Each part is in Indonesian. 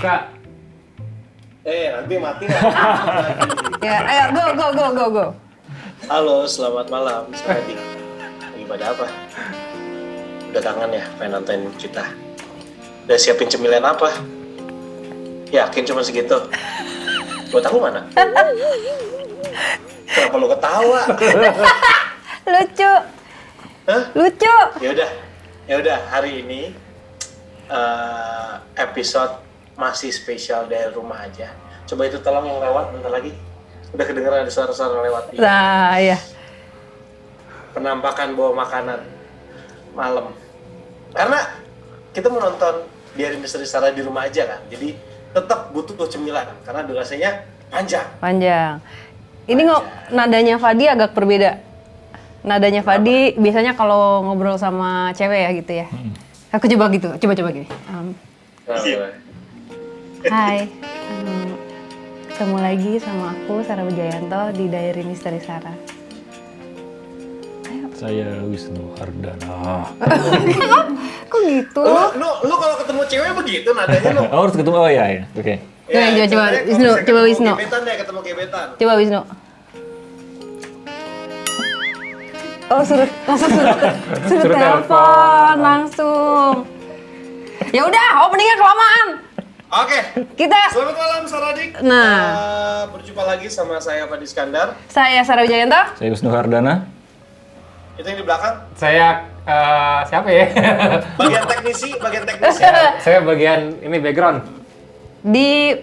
buka. Nanti mati ya. Ya, ayo go. Halo, selamat malam. Sekali lagi pada apa? Udah kangen ya, pengen nonton kita. Udah siapin cemilan apa? Yakin cuma segitu? Buat aku mana? Kenapa lu ketawa? Lucu. Hah? Lucu. Ya udah. Hari ini episode masih spesial dari rumah aja. Coba itu tolong yang lewat bentar lagi. Udah kedengeran ada suara-suara lewat. Nah, ya. Penampakan bawa makanan malam. Karena kita mau nonton Diari Misteri Sarah di rumah aja kan. Jadi tetap butuh cemilan karena durasinya panjang. Ini nadanya Fadi agak berbeda. Nadanya Fadi biasanya kalau ngobrol sama cewek ya gitu ya. Aku coba gitu. Coba gini. Hai. Ketemu lagi sama aku Sarah Wijayanto di Diary Misteri Sarah. Saya Wisnu Hardana. Kok gitu? Lu kalau ketemu cewek begitu nadanya lu. Oh, harus ketemu. Oh iya. Oke. Coba Wisnu, coba Wisnu. Gebetan deh, ketemu gebetan. Coba Wisnu. Oh, suruh telepon langsung. Ya udah, openingnya kelamaan. Oke. Kita Selamat malam Saradik. Nah. Berjumpa lagi sama saya Fadi Iskandar. Saya Sarah Wijayanto. Saya Wisnu Hardana. Itu yang di belakang. Saya siapa ya? Bagian teknisi. Saya bagian ini background. Di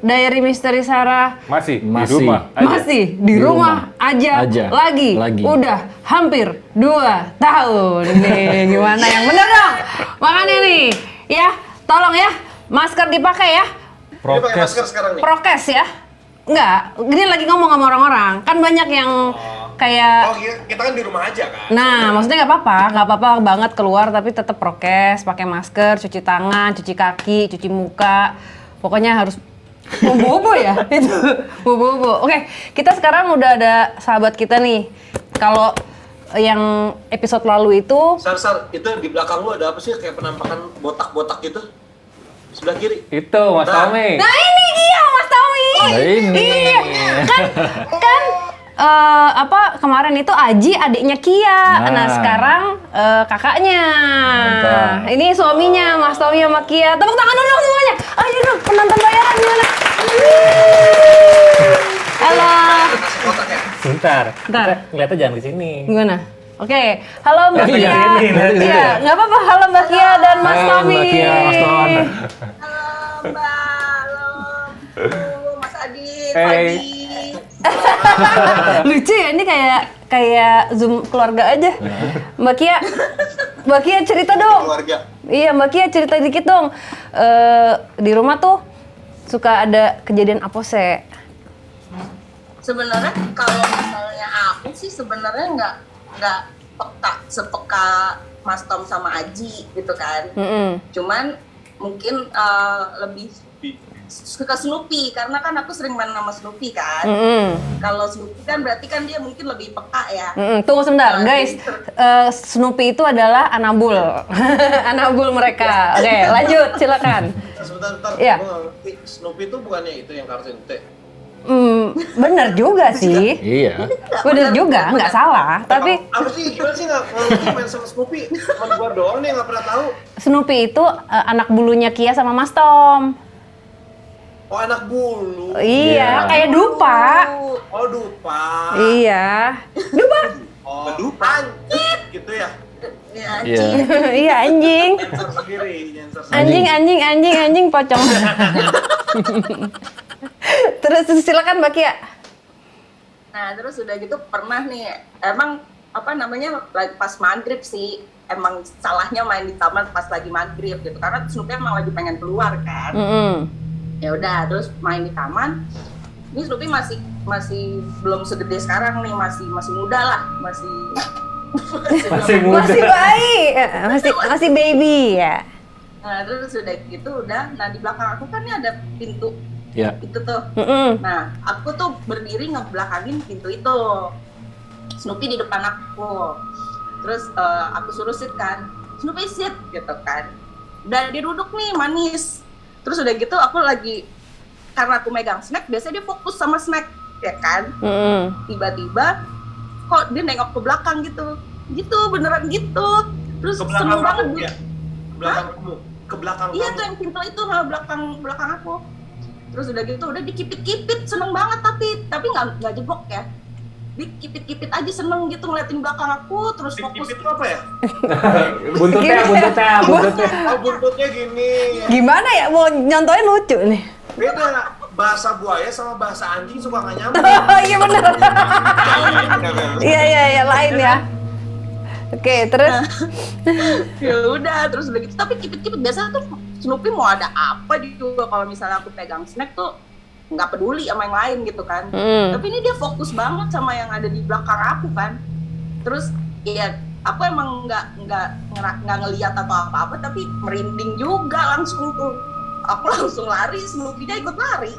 Diary Misteri Sarah Masih di rumah aja. Masih di rumah aja. Lagi. Udah hampir 2 tahun. Nih, gimana yang bener dong? Makanya nih, ya, tolong ya, masker dipakai ya. Ini pakai masker sekarang nih. Prokes ya. Enggak, ini lagi ngomong sama orang-orang. Kan banyak yang kayak kita kan di rumah aja kan. Nah, maksudnya nggak apa-apa banget keluar tapi tetap prokes, pakai masker, cuci tangan, cuci kaki, cuci muka. Pokoknya harus bobo ya itu. Bobo. Oke, kita sekarang udah ada sahabat kita nih. Kalau yang episode lalu itu Sar, itu di belakang lu ada apa sih kayak penampakan botak-botak gitu? Sebelah kiri. Itu Mas Tommy. Nah, ini dia Mas Tommy. Nah, ini. Iya. Kan kemarin itu Aji adiknya Kia. Nah sekarang kakaknya. Mantap. Ini suaminya Mas Tommy sama Kia. Tepuk tangan dulu semuanya. Ayo dong penonton bayaran gimana? Halo. Sebentar. Bentar. Ngeliatnya jangan di sini. Gimana? Oke. Halo Mbak Oh, Kia. iya, ini. Iya, nggak apa-apa. Halo Mbak Kia dan Mas Halo, Tommy. Mbak Kia, Mas Tommy. Halo Mbak, halo Mas Adit, Hey. Fadi. Lucu ya, ini kayak Zoom keluarga aja. Mbak Kia cerita dong. Keluarga. Iya, Mbak Kia cerita dikit dong. Di rumah tuh suka ada kejadian apa sih? Sebenarnya kalau misalnya aku sih sebenarnya nggak sepeka Mas Tom sama Aji gitu kan. Cuman mungkin lebih suka Snoopy karena kan aku sering main sama Snoopy kan. Kalau Snoopy kan berarti kan dia mungkin lebih peka ya. Tunggu sebentar, guys. Snoopy itu adalah anabul, anabul mereka. Oke, lanjut, silakan. Sebentar. Iya. Snoopy itu bukannya itu yang kartun T. Bener juga sih. Iya. Bener juga, nggak salah. Tapi Apa sih? Gimana sih nggak ngerti main sama Snoopy? Teman gua doang nih nggak pernah tahu. Snoopy itu anak bulunya Kia sama Mas Tom. Oh, anak bulu. Iya, kayak dupa. Oh, dupa. Iya. Dupa. Oh, dupa. Gitu ya. Ya, Iya. Iya, anjing. Nyensor sendiri. Anjing pocong. Terus silakan Mbak Kia. Nah terus udah gitu pernah nih emang pas maghrib sih emang salahnya main di taman pas lagi maghrib gitu karena Snoopy emang lagi pengen keluar kan. Ya udah terus main di taman. Ini Snoopy masih belum segede sekarang nih, masih muda lah, masih muda. Masih bayi, masih baby ya. Nah terus udah gitu nah di belakang aku kan nih ada pintu. Ya. Itu tuh. Nah, aku tuh berdiri ngebelakangin pintu itu. Snoopy di depan aku. Terus aku suruh sit kan. Snoopy sit gitu kan. Dan dia duduk nih manis. Terus udah gitu aku lagi, karena aku megang snack, biasanya dia fokus sama snack, ya kan? Tiba-tiba kok dia nengok ke belakang gitu, beneran gitu. Terus Ke seneng belakang banget kamu dia. ya? Ke belakang kamu? Ke belakang Iya kamu? tuh yang pintu itu, belakang aku. Terus udah gitu, udah dikipit-kipit, seneng banget tapi nggak jebok ya. Dikipit-kipit aja seneng gitu ngeliatin belakang aku, terus fokus. Kipit itu apa ya? Buntutnya. Oh, buntutnya gini. Gimana ya? Mau nyontohin lucu nih. Beda, bahasa buaya sama bahasa anjing suka nggak nyambung. Oh iya bener. Iya lain ya. Oke, terus Ya udah, terus udah gitu. Tapi kipit-kipit biasa tuh Snoopy mau ada apa juga kalau misalnya aku pegang snack tuh nggak peduli sama yang lain gitu kan. Tapi ini dia fokus banget sama yang ada di belakang aku kan. Terus ya aku emang nggak ngeliat atau apa-apa, tapi merinding juga langsung tuh. Aku langsung lari, Snoopy-nya ikut lari.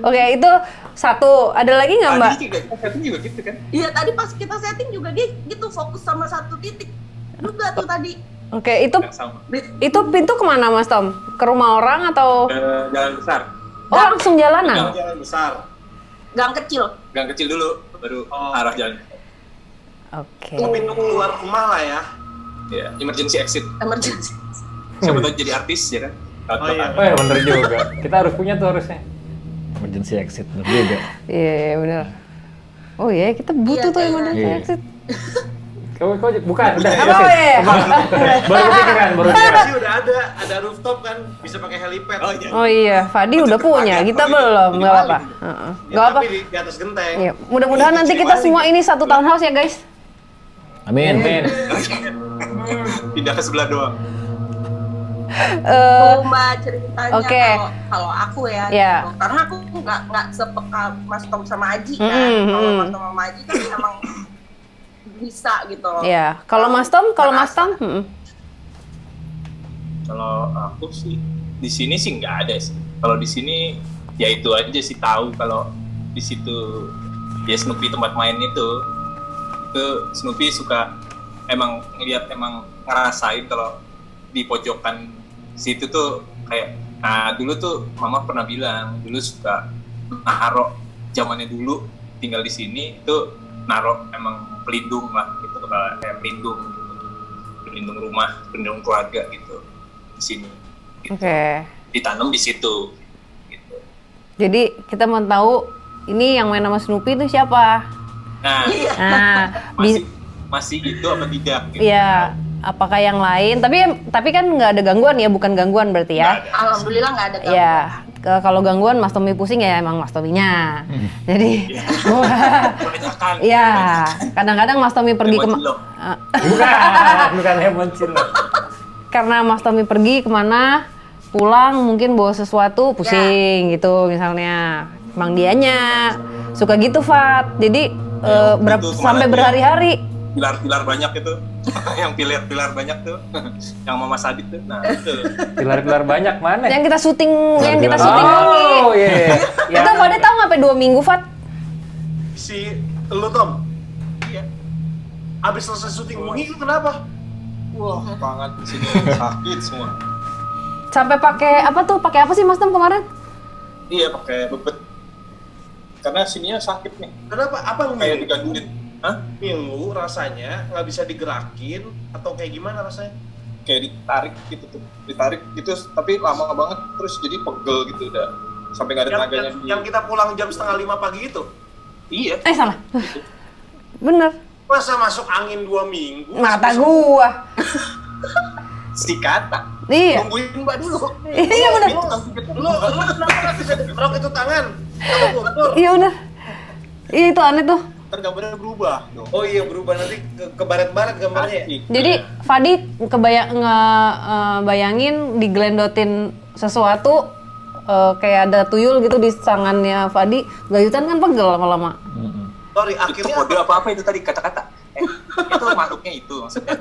oke, itu satu. Ada lagi nggak Mbak? Tadi juga setting juga gitu kan? Iya tadi pas kita setting juga dia gitu fokus sama satu titik juga tuh tadi. Oke, itu Sama. pintu kemana Mas Tom? Ke rumah orang atau? Jalan besar. Oh langsung jalanan? Jalan besar. Gang kecil. Gang kecil dulu, baru arah jalan. Oke. Itu pintu keluar rumah lah ya. Ya, emergency exit. Emergency. Siapa tahu jadi artis ya kan? Oh iya. Oh ya bener juga. Kita harus punya tuh harusnya. Emergency exit bener juga. Iya bener. Oh iya kita butuh Iya, tuh yang iya. udah Iya. exit. Kau bukan udah. Apa ya? Baru kepikiran, baru Iya kepikiran. sih udah ada rooftop kan, bisa pakai helipad. Oh iya. Oh iya, Fadi udah punya, kita belum, nggak apa-apa. Heeh. Ya, Nggak apa. tapi di atas genteng. Iya, mudah-mudahan nanti kita semua ini satu townhouse ya guys. Amin. Pindah ke sebelah doang. Tuh Mbak ceritanya Oke. kalau aku ya, Iya. gitu. Karena aku nggak sepeka Mas Tom sama Aji kan. Mm-mm. Kalau Mas Tom sama Aji kan emang bisa gitu. Iya, kalau Mas Tom, Kalau aku sih di sini sih nggak ada sih. Kalau di sini ya itu aja sih, tahu kalau di situ ya Snoopy tempat main itu Snoopy suka emang ngeliat, emang ngerasain kalau di pojokan situ tuh kayak, nah dulu tuh mama pernah bilang dulu suka naruh zamannya dulu tinggal di sini itu naruh emang pelindung lah gitu, kayak pelindung rumah, pelindung keluarga gitu di sini gitu. Oke. Ditanam di situ gitu. Jadi kita mau tahu ini yang main sama Snoopy itu siapa? Nah, Nah, masih itu apa tidak gitu. Iya, apakah yang lain? Tapi kan nggak ada gangguan ya, bukan gangguan berarti ya? Alhamdulillah nggak ada gangguan. Iya. Kalau gangguan Mas Tommy pusing ya emang Mas Tommy-nya. Jadi, Kebanyakan. iya. Kadang-kadang Mas Tommy pergi ke Lemon Bukan lemon cilok. karena Mas Tommy pergi kemana, pulang mungkin bawa sesuatu pusing gitu misalnya. Emang dianya suka gitu Fat. Jadi itu sampai kemarin berhari-hari. Pilar-pilar banyak itu. Yang pilar-pilar banyak tuh. Yang Mama Sadit tuh. Nah, itu. Pilar-pilar banyak mana? Yang kita syuting lagi. Oh iya. Kita pada tahu nggak sampai 2 minggu Fat? Si lu Tom, Iya. abis selesai syuting Wengi itu kenapa? Wah, banget di sini sakit semua. Sampai pakai apa tuh? Pakai apa sih Mas Tom kemarin? Iya, pakai bebet. Karena sininya sakit nih. Kenapa? Apa Kayak ngilu? digandulin. Hah? Ngilu rasanya nggak bisa digerakin atau kayak gimana rasanya? Kayak ditarik gitu tuh. Ditarik gitu tapi lama banget terus jadi pegel gitu udah. Sampai nggak ada tenaganya. Yang kita pulang jam 4:30 pagi itu? Iya. Salah. Bener. Masa masuk angin 2 minggu? Mata gua. Si kata. Iya. Tungguin Mbak dulu. Iya bener. Lu kenapa nggak bisa digerok itu tangan? Kalau guntur. Iya bener. Iya itu aneh tuh. Ntar gambarnya berubah dong. Oh iya berubah nanti ke baret-baret gambarnya. Asik. Jadi Fadi bayangin digelendotin sesuatu kayak ada tuyul gitu di tangannya Fadi, gayutan kan pegel lama-lama. Sorry, Itu akhirnya kode apa itu tadi kata-kata? Itu makhluknya itu maksudnya.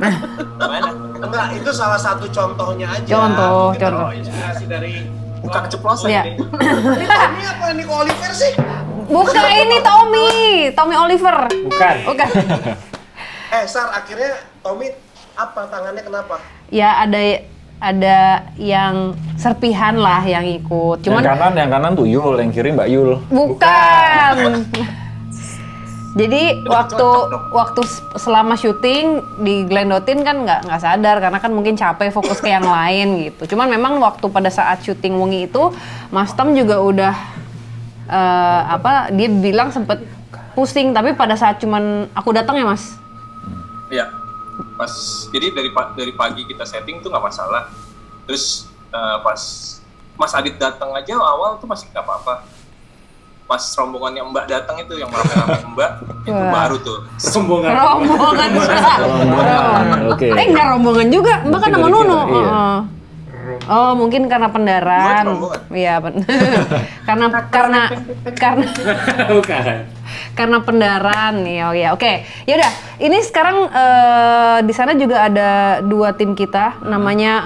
Gimana? enggak, itu salah satu contohnya aja. Contoh, Mungkin contoh. inspirasi dari Bukan keceplosan Iya. ini. ini apa Nico Oliver sih? Bukan ini Tommy Oliver. Bukan. Bukan. Sar, akhirnya Tommy apa tangannya kenapa? Ya ada yang serpihan lah yang ikut. Cuman yang kanan tuh Yul, yang kiri Mbak Yul. bukan. Jadi waktu selama syuting di Glendotin kan nggak sadar karena kan mungkin capek fokus ke yang lain gitu. Cuman memang waktu pada saat syuting Wungi itu Mas Tom juga udah dia bilang sempet pusing, tapi pada saat cuman aku datang ya Mas. Iya. Jadi dari pagi kita setting tuh nggak masalah. Terus pas Mas Adit datang aja awal tuh masih nggak apa-apa. Pas rombongannya Mbak datang itu yang rame-rame Mbak itu baru tuh Rombongan. Oke. Enggak rombongan juga, Mbak kan nama Nunu. Iya. Oh, mungkin karena pendaran. rombongan. Iya, karena Bukan. karena pendaran nih. Oh ya, oke. Ya udah, ini sekarang di sana juga ada 2 tim kita, namanya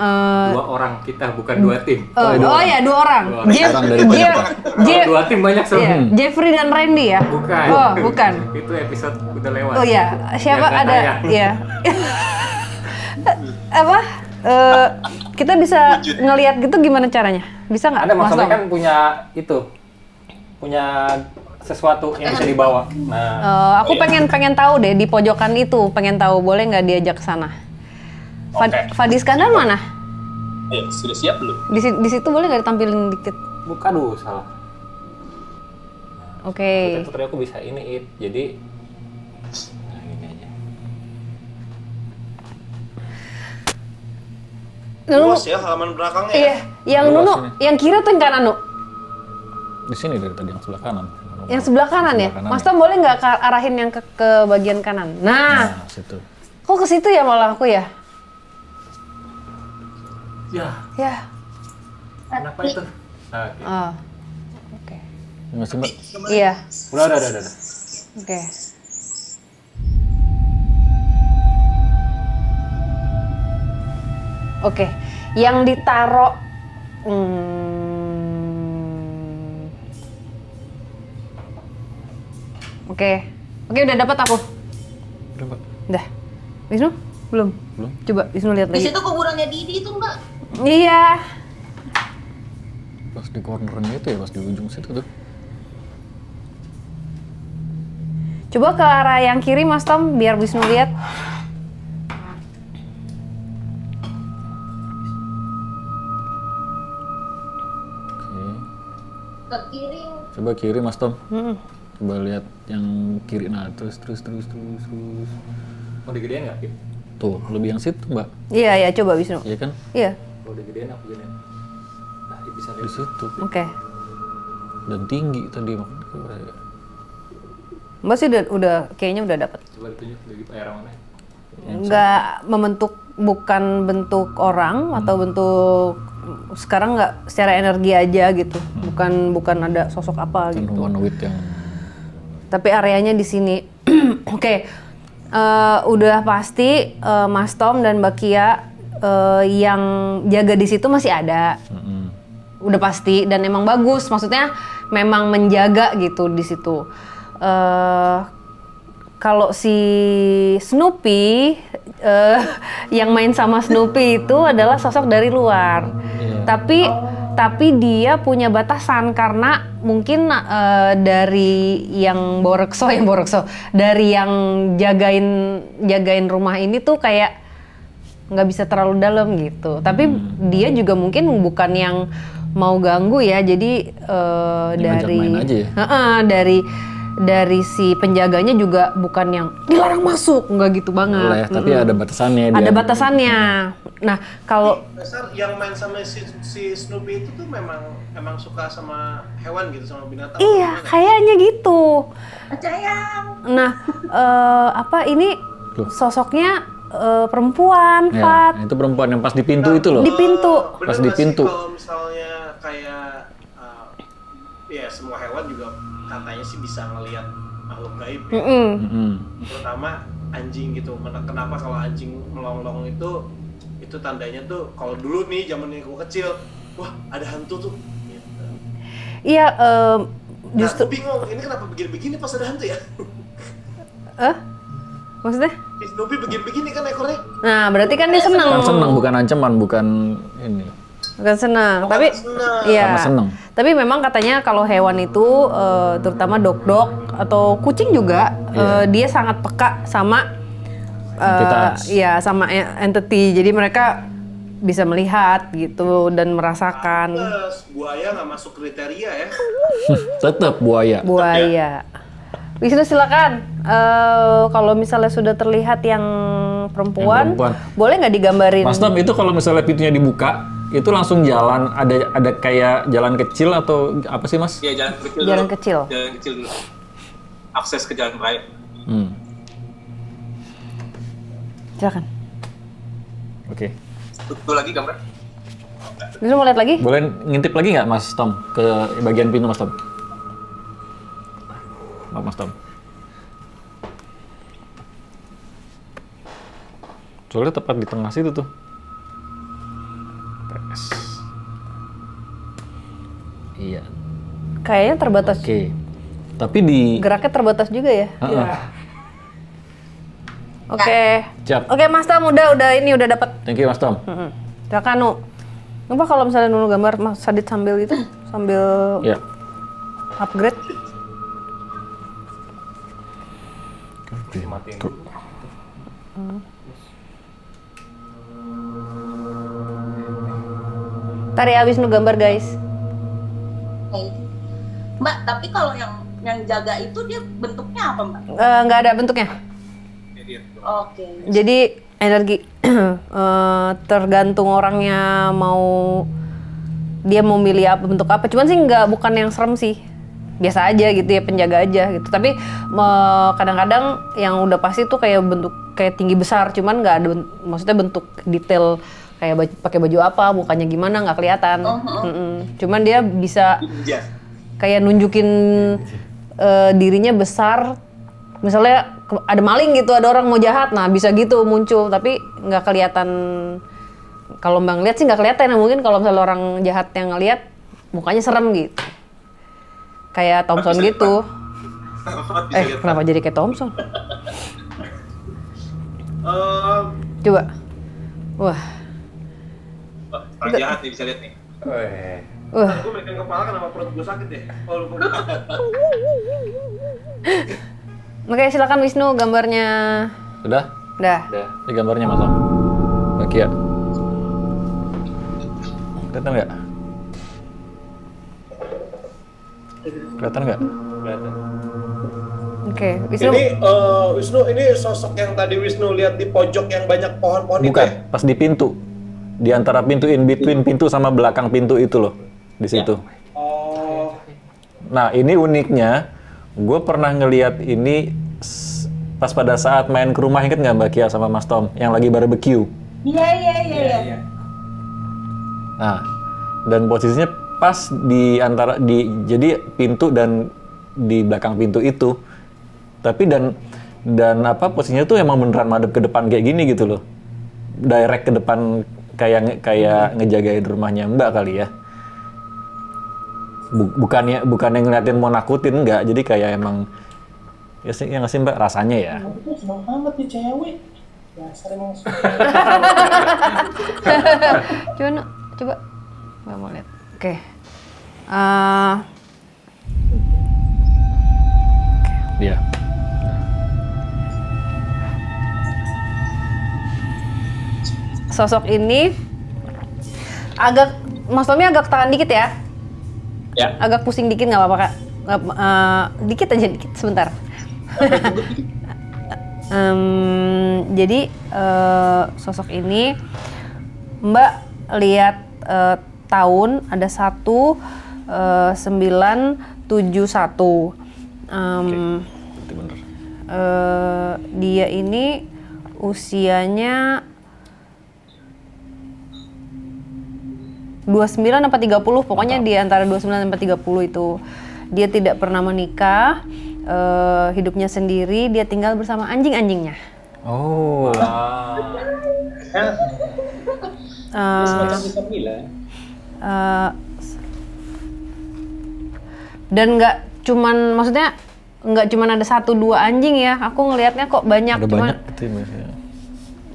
2 orang kita, bukan 2 tim. ya 2 orang. Orang dari banyak, Pak. Kalau 2 tim banyak Iya, sebenarnya. Jeffrey dan Randy ya? Bukan. Oh, bukan. Itu episode udah lewat. Oh ya, siapa Yang nggak ada? tayang. Ya. Apa? Kita bisa ngelihat gitu gimana caranya? Bisa nggak? Ada Mas maksudnya Tom? kan punya sesuatu yang bisa dibawa. Nah, Aku pengen tahu deh di pojokan itu, pengen tahu boleh nggak diajak ke sana? Fadi Iskandar mana? ya sudah siap belum? Di situ boleh nggak ditampilin dikit? buka dulu salah. Oke. Itu tadi aku bisa ini jadi nah, gini aja. Nunu, Luas ya halaman belakangnya. iya, yang Luas Nunu, ini. yang kiri atau yang kanan, Nu? Di sini dari tadi yang sebelah kanan. Yang sebelah kanan ya? Sebelah kanan Mas ya. Tom boleh nggak arahin yang ke bagian kanan? Nah, Nah, situ. kok ke situ ya malah aku ya? Ya, Ya. kenapa itu? Nah, oke. Oh. Oke. Masih Mbak. Iya. Udah. Oke. Oke. Yang ditaro Oke. Oke, udah dapat aku. Udah, Mbak. Udah. Wisnu? Belum. Belum. Coba Wisnu lihat Di lagi. situ kuburannya Didi itu Mbak. Iya. Pas di cornernya itu ya, pas di ujung situ tuh. Coba ke arah yang kiri Mas Tom biar Wisnu lihat. Oke. Ke kiri. Coba kiri Mas Tom. Mm-mm. Coba lihat yang kiri. Nah, terus. Mau digedein nggak? Kip? Tuh, lebih yang situ, Mbak. Iya, ya coba Wisnu. Iya kan? Iya. Kalau digedein aku gedein. Nah, Kip bisa Di lihat. situ. Oke. Dan tinggi tadi makanya. Mbak sih udah kayaknya udah dapat. Coba ditunjuk dari daerah mana? Nggak membentuk, bukan bentuk orang atau bentuk sekarang nggak secara energi aja gitu. Bukan ada sosok apa Kan gitu. humanoid yang Tapi areanya di sini. Oke. Udah pasti Mas Tom dan Mbak Kia yang jaga di situ masih ada. Udah pasti dan emang bagus. Maksudnya memang menjaga gitu di situ. Kalau si Snoopy yang main sama Snoopy itu adalah sosok dari luar. Tapi dia punya batasan karena mungkin dari yang Borekso dari yang jagain rumah ini tuh kayak nggak bisa terlalu dalam gitu. Tapi dia juga mungkin bukan yang mau ganggu ya. Jadi ngajak main aja ya? dari si penjaganya juga bukan yang dilarang masuk, nggak gitu banget. boleh, tapi ada batasannya dia. Ada batasannya. Nah, kalau Dasar yang main sama si Snoopy itu tuh emang suka sama hewan gitu, sama binatang. iya, kayaknya gitu. Sayang. Nah, ini Loh. sosoknya perempuan, Ya, Fat. itu perempuan yang pas di pintu itu loh. Di pintu. Pas di pintu. Kalau misalnya kayak ya semua hewan juga katanya sih bisa ngelihat makhluk gaib ya. Terutama anjing gitu. Kenapa kalau anjing melonglong itu tandanya tuh kalau dulu nih zaman aku kecil, wah ada hantu tuh. Gitu. Iya, Nah, justru aku bingung ini kenapa begini-begini pas ada hantu ya? Maksudnya? Si Snoopy begini-begini kan ekornya. Nah, berarti kan dia seneng. Kan seneng, bukan ancaman, bukan ini. Bukan seneng, Oh, tapi seneng. iya. Sama seneng. Tapi memang katanya kalau hewan itu terutama dog atau kucing juga dia sangat peka sama Entitas. iya sama entity. Jadi mereka bisa melihat gitu dan merasakan Terus, buaya nggak masuk kriteria ya? Tetep buaya. buaya. Wisnu silakan. Kalau misalnya sudah terlihat yang perempuan, Yang perempuan. boleh nggak digambarin? Mas Tom, itu kalau misalnya pintunya dibuka, itu langsung jalan, ada kayak jalan kecil atau apa sih Mas? Iya, jalan kecil Jalan dulu. kecil. Jalan kecil dulu. Akses ke jalan raya. Silakan. Oke. Betul lagi gambar. Wisnu mau lihat lagi? Boleh ngintip lagi nggak Mas Tom ke bagian pintu Mas Tom? Maaf Mas Tom. Soalnya tepat di tengah situ tuh. PS. Iya. Kayaknya terbatas. Oke. Tapi di Geraknya terbatas juga ya. Heeh. Oke. Siap. Oke, Mas Tom udah dapat. Thank you Mas Tom. Silakan Nu. Apa kalau misalnya Nunu gambar Mas Sadit sambil itu sambil Ya. upgrade? Tari abis Nu gambar guys. Mbak, tapi kalau yang jaga itu dia bentuknya apa, Mbak? Nggak ada bentuknya. Oke. Jadi energi tergantung orangnya mau dia mau milih apa bentuk apa. Cuman sih bukan yang serem sih. Biasa aja gitu ya, penjaga aja gitu. Tapi kadang-kadang yang udah pasti tuh kayak bentuk kayak tinggi besar, cuman nggak ada maksudnya bentuk detail kayak pakai baju apa, mukanya gimana nggak kelihatan. Cuman dia bisa kayak nunjukin dirinya besar. Misalnya ada maling gitu, ada orang mau jahat, nah bisa gitu muncul, tapi nggak kelihatan. Kalau Mbak ngeliat sih nggak kelihatan, nah, mungkin kalau misalnya orang jahat yang ngeliat mukanya serem gitu, kayak Thompson gitu. Kenapa jadi kayak Thompson? Coba, wah, Orang jahat nih bisa lihat nih. wah. Gue megang kepala kenapa perut gue sakit ya? Oh, lupa. Oke, silakan Wisnu gambarnya. Sudah? Dah. Udah. Ini gambarnya Mas Tom. Oke ya. Kelihatan nggak? Kelihatan nggak? Kelihatan. Oke, Wisnu. Ini Wisnu, ini sosok yang tadi Wisnu lihat di pojok yang banyak pohon-pohon itu Bukan, ya? pas di pintu. Di antara pintu, in between pintu sama belakang pintu itu loh. Di situ. Oh, Nah, ini uniknya, gue pernah ngeliat ini pas pada saat main ke rumah, inget nggak Mbak Kia sama Mas Tom yang lagi barbecue? Iya. Nah, dan posisinya pas di antara jadi pintu dan di belakang pintu itu. Tapi dan apa posisinya tuh emang beneran madep ke depan kayak gini gitu loh. Direct ke depan kayak ngejagain rumahnya Mbak kali ya. Bukannya ngeliatin mau nakutin, enggak. Jadi kayak emang ya sih, yang nggak sih Mbak rasanya ya. senang banget nih cewek. Dasar emang Coba, nggak mau lihat. Oke. Iya. Sosok ini Mas Tommy agak tahan dikit ya. Ya. Agak pusing dikit nggak apa-apa Kak. Dikit aja, dikit sebentar. Jadi sosok ini Mbak lihat tahun ada 1971. Itu bener. Dia ini usianya 29 apa 30, pokoknya di antara 29 sampai 30 itu. Dia tidak pernah menikah, hidupnya sendiri, dia tinggal bersama anjing-anjingnya. Oh. Dan nggak cuman, maksudnya nggak cuma ada 1-2 anjing ya. Aku ngelihatnya kok banyak. Ada Cuma banyak gitu ya.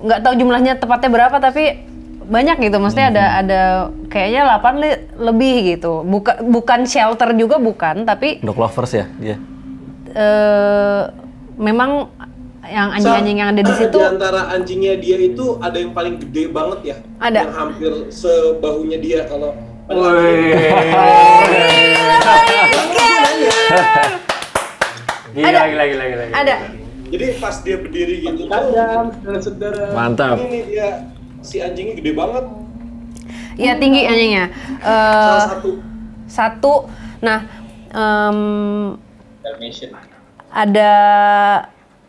nggak tahu jumlahnya tepatnya berapa tapi banyak gitu. Maksudnya ada kayaknya 8 lebih gitu. Bukan shelter juga bukan, tapi Dog lovers ya dia. memang yang anjing-anjing yang ada di situ Di antara anjingnya dia itu ada yang paling gede banget ya. Ada. Yang hampir sebahunya dia kalau Gila. ada. Jadi pas dia berdiri gitu saudara. Mantap. Ini nih dia si anjingnya gede banget. Ya tinggi anjingnya. Salah satu. Satu. Nah, Dalmatian.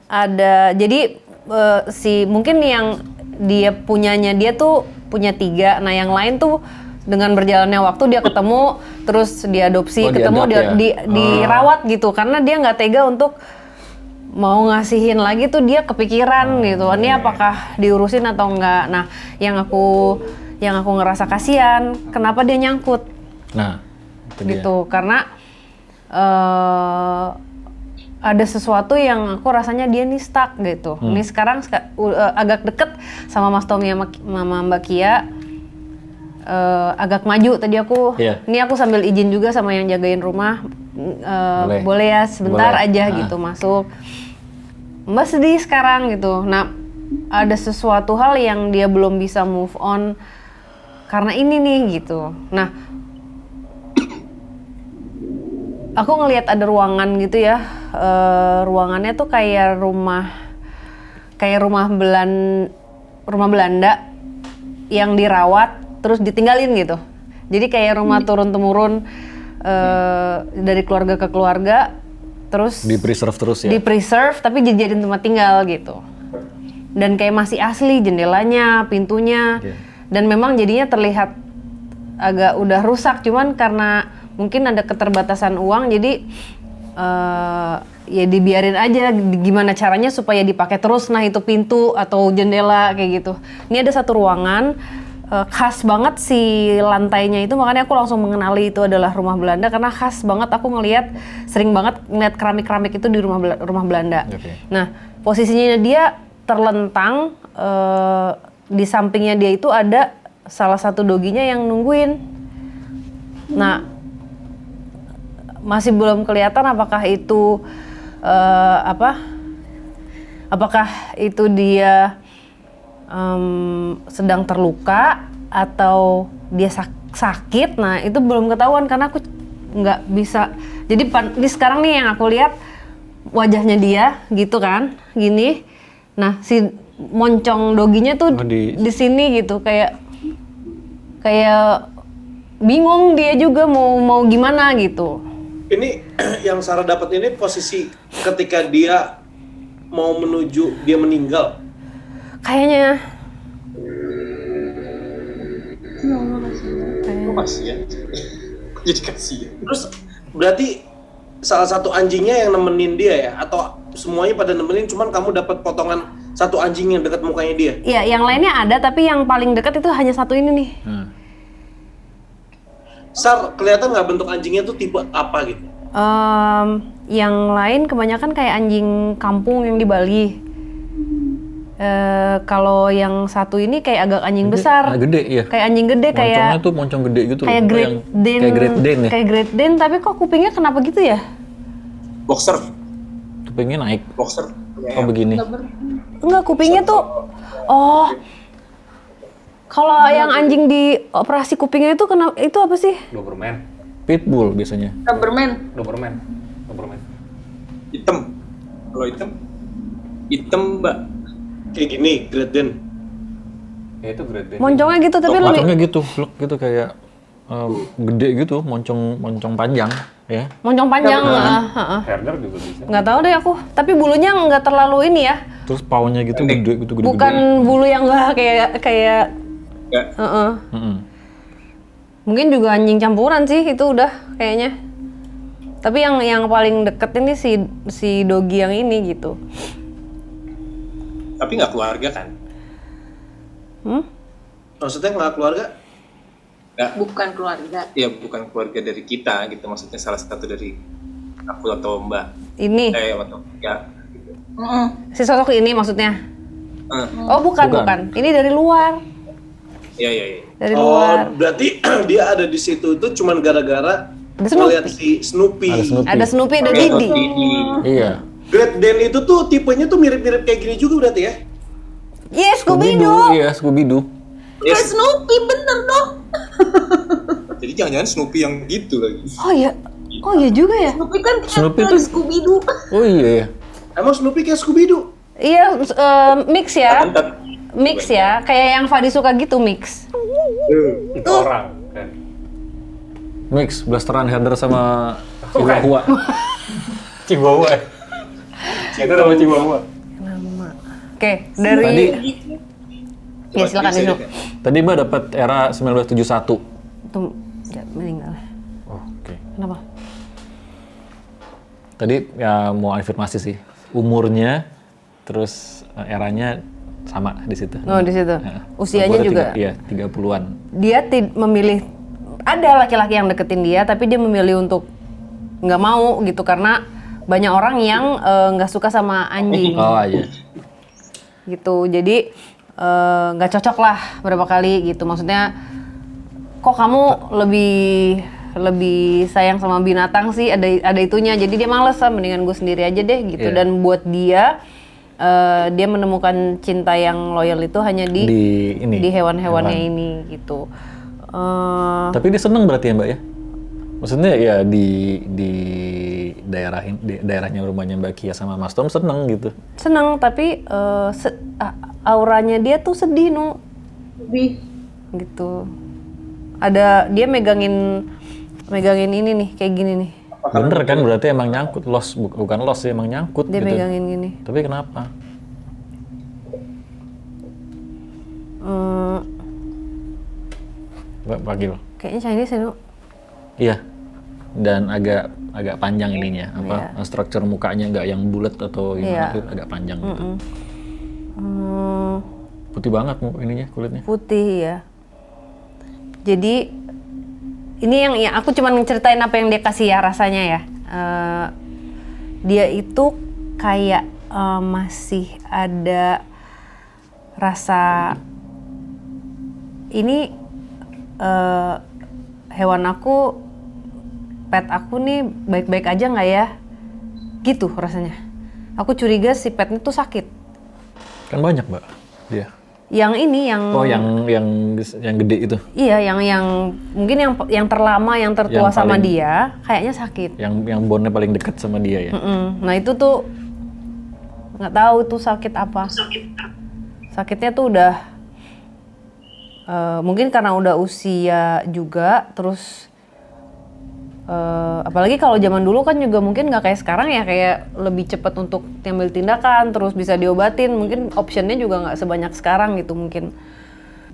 ada jadi mungkin yang dia punyanya dia tuh punya 3. Nah, yang lain tuh dengan berjalannya waktu dia ketemu, terus diadopsi, ketemu diadopt ya? dirawat gitu karena dia nggak tega untuk mau ngasihin lagi tuh dia kepikiran gitu. Ini apakah diurusin atau enggak. Nah, yang aku ngerasa kasihan, kenapa dia nyangkut? Nah, itu dia. Gitu. Karena ada sesuatu yang aku rasanya dia nih stuck gitu. Ini sekarang agak deket sama Mas Tommy sama Mbak Kia. Agak maju tadi aku. Iya. Ini aku sambil izin juga sama yang jagain rumah. Boleh ya sebentar Boleh. aja gitu masuk. Mbak sedih sekarang gitu. Nah, ada sesuatu hal yang dia belum bisa move on karena ini nih gitu. Nah, aku ngelihat ada ruangan gitu ya. Ruangannya tuh kayak rumah Belanda yang dirawat terus ditinggalin gitu. Jadi kayak rumah turun-temurun dari keluarga ke keluarga, terus Di preserve terus ya. di preserve tapi dijadiin tempat tinggal gitu. Dan kayak masih asli jendelanya, pintunya, Iya. dan memang jadinya terlihat agak udah rusak. Cuman karena mungkin ada keterbatasan uang, jadi ya dibiarin aja. Gimana caranya supaya dipakai terus? Nah itu pintu atau jendela kayak gitu. Ini ada satu ruangan. Khas banget si lantainya itu, makanya aku langsung mengenali itu adalah rumah Belanda karena khas banget. Aku sering banget ngeliat keramik-keramik itu di rumah Belanda. Oke. Nah, posisinya dia terlentang, di sampingnya dia itu ada salah satu doginya yang nungguin. Nah, masih belum kelihatan apakah itu apakah itu dia sedang terluka atau dia sakit. Nah itu belum ketahuan karena aku nggak bisa. Jadi sekarang nih yang aku lihat wajahnya dia gitu kan, gini. Nah si moncong doginya tuh di sini gitu, kayak bingung dia juga mau gimana gitu. Ini yang Sarah dapat ini posisi ketika dia mau menuju dia meninggal. Kayaknya. Kok kasihan? Jadi kasihan. Terus berarti salah satu anjingnya yang nemenin dia ya? Atau semuanya pada nemenin, cuman kamu dapat potongan satu anjing yang dekat mukanya dia? Iya, yang lainnya ada tapi yang paling dekat itu hanya satu ini nih. Sar, kelihatan nggak bentuk anjingnya tuh tipe apa gitu? Yang lain kebanyakan kayak anjing kampung yang di Bali. Kalau yang satu ini kayak agak anjing besar. Gede ya. Kayak anjing gede, Moncongnya tuh moncong gede gitu. kayak loh. Great Dane. Kayak Great Dane ya. Kayak Great Dane, tapi kok kupingnya kenapa gitu ya? Boxer. Kupingnya naik. Boxer. Oh begini. Enggak, kupingnya tuh. Oh. Kalau yang anjing di operasi kupingnya itu itu apa sih? Doberman. Pitbull biasanya. Doberman. Hitam. Kalau hitam mbak. Kayak gini, Great Dane. Ya itu Great Dane. Moncongnya gitu tapi lebih Moncongnya gitu, vlog gitu kayak gede gitu, moncong panjang ya. moncong panjang. Herder juga bisa. Nggak tahu deh aku. Tapi bulunya nggak terlalu ini ya. Terus paunya gitu gede gitu gede. Bukan bulu yang nggak kayak. Enggak. Mungkin juga anjing campuran sih itu udah kayaknya. Tapi yang paling deket ini si dogi yang ini gitu. Tapi nggak keluarga kan? Maksudnya nggak keluarga? Nggak. Bukan keluarga. Ya bukan keluarga dari kita gitu. Maksudnya salah satu dari aku atau Mbak Ini Waktu ya. si sosok ini maksudnya. Oh bukan. Ini dari luar. Iya. Dari Oh, luar. berarti dia ada di situ itu cuman gara-gara Ada Snoopy. ngeliat si Snoopy. Ada Snoopy. Ada Snoopy, ada Didi. Iya. Great Dan itu tuh tipenya tuh mirip-mirip kayak gini juga berarti ya? Yes, Scooby-Doo. Iya, Scooby-Doo. Kayak Snoopy bener dong. Jadi jangan-jangan Snoopy yang gitu lagi. Oh iya juga ya. Snoopy kan Snoopy kayak tuh- Scooby-Doo. Oh iya ya. Emang Snoopy kayak Scooby-Doo? Iya, mix ya. Mantap. Mix ya, kayak yang Fadi suka gitu mix. Itu orang kan. Mix blasteran Heather sama Chihuahua. Chihuahua. Itu nama Chihuahua. Oke, dari Tadi ya silakan Bisa, Wisnu. bisa. tadi Mbak dapat era 1971. Tuh, ya, meninggal. Oh, oke. Kenapa? Tadi ya mau afirmasi sih. Umurnya terus eranya sama di situ. Oh, di situ. Nah, Usianya umurnya juga. Iya, 30-an. Dia memilih, ada laki-laki yang deketin dia tapi dia memilih untuk nggak mau gitu karena banyak orang yang nggak suka sama anjing Oh, aja. gitu. Jadi nggak cocok lah berapa kali gitu. Maksudnya kok kamu lebih sayang sama binatang sih, ada itunya. Jadi dia males lah, mendingan gue sendiri aja deh gitu. Iya. Dan buat dia menemukan cinta yang loyal itu hanya di hewan-hewannya ini gitu. Tapi dia seneng berarti ya Mbak ya? Maksudnya ya di daerahnya rumahnya Mbak Kia sama Mas Tom seneng gitu. Seneng tapi auranya dia tuh sedih Lebih gitu. Ada dia megangin ini nih kayak gini nih. Bener kan berarti emang nyangkut, bukan loss sih, emang nyangkut Dia gitu. megangin gini. Tapi kenapa? Mbak panggil. Kayaknya Chinese ya, Nu. Iya. Dan agak panjang ininya, struktur mukanya nggak yang bulat atau gimana, Iya. agak panjang gitu. Putih banget ininya kulitnya. Putih ya. Jadi ini yang aku cuma ceritain apa yang dia kasih ya rasanya ya. Dia itu kayak masih ada rasa ini hewan aku, pet aku nih baik-baik aja nggak ya? Gitu rasanya. Aku curiga si petnya tuh sakit. Kan banyak Mbak dia. Yang ini yang Oh yang gede itu. iya yang mungkin yang terlama yang tertua Yang sama paling- dia kayaknya sakit. Yang bondnya paling dekat sama dia ya. Nah itu tuh nggak tahu tuh sakit apa. Sakitnya tuh udah mungkin karena udah usia juga, terus apalagi kalau zaman dulu kan juga mungkin nggak kayak sekarang ya, kayak lebih cepat untuk ngambil tindakan, terus bisa diobatin. Mungkin optionnya juga nggak sebanyak sekarang gitu mungkin.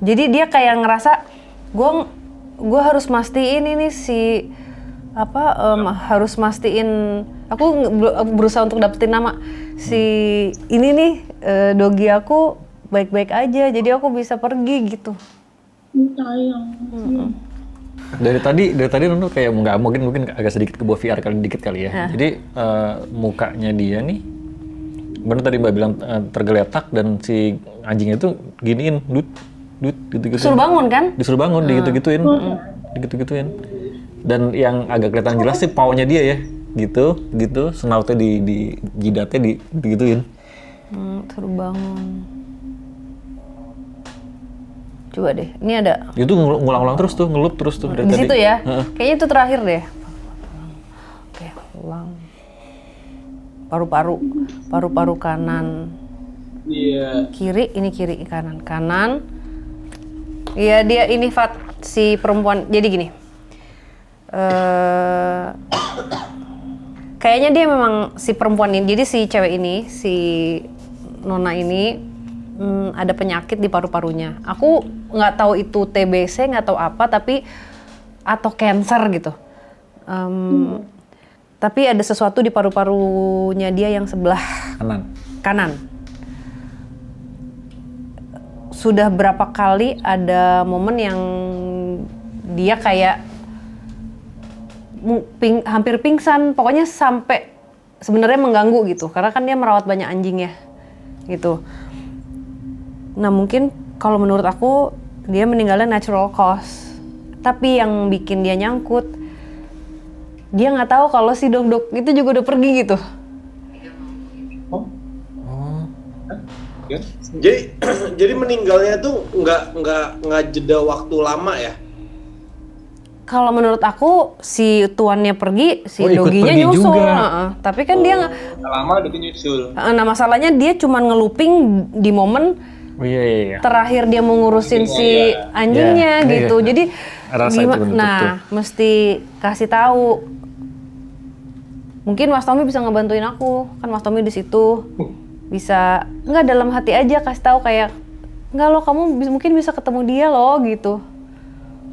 Jadi dia kayak ngerasa gue harus mastiin ini si harus mastiin aku berusaha untuk dapetin nama si ini nih dogi aku baik-baik aja, jadi aku bisa pergi gitu. Dari tadi Nunu kayak nggak mungkin agak sedikit ke bawah VR dikit kali ya. Jadi mukanya dia nih, bener tadi Mbak bilang tergeletak dan si anjingnya itu giniin, dut gitu-gitu. Disuruh bangun kan? Disuruh bangun, digitu-gituin. Dan yang agak kelihatan jelas sih paunya dia ya, gitu, senautnya di jidatnya digituin. Suruh bangun. Coba deh, ini ada Itu ngulang-ulang terus tuh, ngelup terus tuh dari di tadi. situ ya. Kayaknya itu terakhir deh. Oke, ulang. Paru-paru kanan. Iya. Kiri, ini kiri, kanan. Iya, dia ini si perempuan. Jadi gini. Kayaknya dia memang si perempuan ini. Jadi si cewek ini, si Nona ini ada penyakit di paru-parunya. Aku nggak tahu itu TBC, nggak tahu apa, tapi atau cancer gitu. Tapi ada sesuatu di paru-parunya dia yang sebelah kanan. Sudah berapa kali ada momen yang dia kayak hampir pingsan, pokoknya sampai sebenarnya mengganggu gitu, karena kan dia merawat banyak anjing ya, gitu. Nah mungkin kalau menurut aku dia meninggalnya natural cause, tapi yang bikin dia nyangkut, dia nggak tahu kalau si dog itu juga udah pergi gitu. Ya? Jadi meninggalnya tuh nggak jeda waktu lama ya? Kalau menurut aku si tuannya pergi, si Oh, ikut doginya pergi nyusul. juga. Tapi kan dia nggak. Lama udah nyusul. Nah masalahnya dia cuman ngeluping di momen Oh iya. terakhir dia mau ngurusin si anjingnya Iya, gitu. iya. Jadi Rasa itu bener, nah betul. mesti kasih tahu. Mungkin Mas Tommy bisa ngebantuin aku, kan Mas Tommy di situ bisa nggak dalam hati aja kasih tahu kayak nggak lo kamu mungkin bisa ketemu dia loh gitu.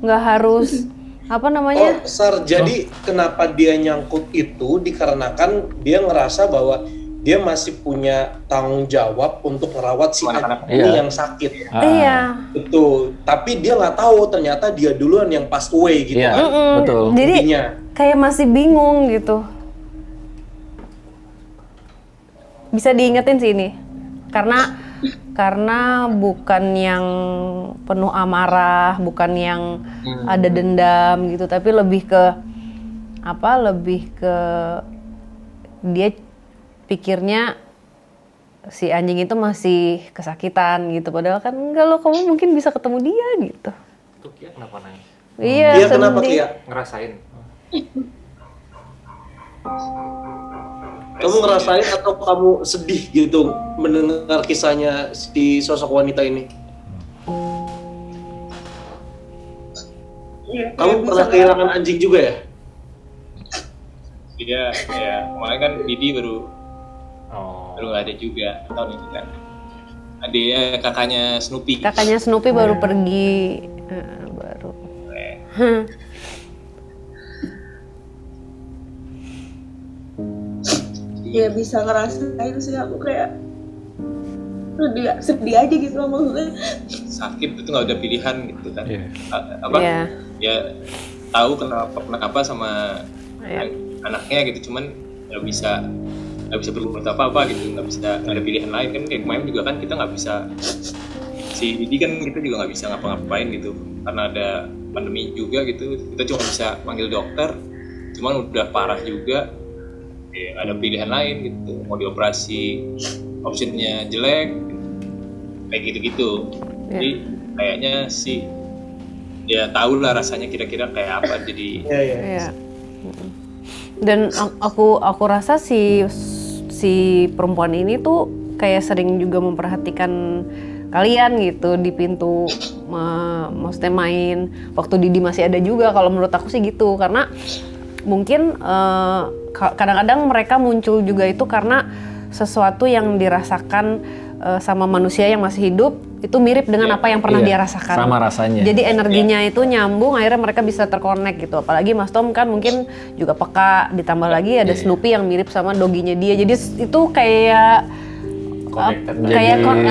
Nggak harus apa namanya? Oh, Sar, jadi kenapa dia nyangkut itu dikarenakan dia ngerasa bahwa dia masih punya tanggung jawab untuk merawat si Anak-anak. anjing ini Iya. yang sakit. Iya. Betul. Tapi dia nggak tahu ternyata dia duluan yang pass away gitu Iya, kan. betul. Jadi Intinya. kayak masih bingung gitu. Bisa diingetin sih ini. Karena bukan yang penuh amarah, bukan yang ada dendam gitu, tapi lebih ke dia pikirnya si anjing itu masih kesakitan gitu, padahal kan enggak loh, kamu mungkin bisa ketemu dia gitu. Tuh Kia kenapa nangis? Iya, Dia kenapa sedih. Kia? Ngerasain. Kamu ngerasain atau kamu sedih gitu mendengar kisahnya si sosok wanita ini? Kamu pernah kehilangan anjing juga ya? Iya, ya. Kemarin kan Didi baru Oh. nggak ada juga tahun ini kan. Adiknya kakaknya Snoopy. Kakaknya Snoopy baru pergi, baru. Ya bisa ngerasain sih aku kayak sedih aja gitu maksudnya. Sakit itu nggak ada pilihan gitu kan. Iya. Apa? Iya. Ya tahu kenapa sama Iya. anaknya gitu, cuman nggak bisa berbuat apa gitu, nggak ada pilihan lain kan. Kayak kemarin juga kan kita nggak bisa, si Didi kan kita juga nggak bisa ngapa-ngapain gitu karena ada pandemi juga gitu. Kita cuma bisa panggil dokter, cuman udah parah juga, ya nggak ada pilihan lain gitu. Mau dioperasi optionnya jelek kayak gitu-gitu. Jadi kayaknya sih ya tahu lah rasanya kira-kira kayak apa. Jadi Iya. Iya. Dan aku rasa si perempuan ini tuh kayak sering juga memperhatikan kalian gitu di pintu, maksudnya main waktu Didi masih ada juga. Kalau menurut aku sih gitu, karena mungkin kadang-kadang mereka muncul juga itu karena sesuatu yang dirasakan sama manusia yang masih hidup itu mirip dengan apa yang pernah dia Iya, rasakan. sama rasanya. Jadi energinya itu nyambung, akhirnya mereka bisa terkonek gitu. Apalagi Mas Tom kan mungkin juga peka, ditambah lagi ada Snoopy yang mirip sama doginya dia. Jadi itu kayak Connected.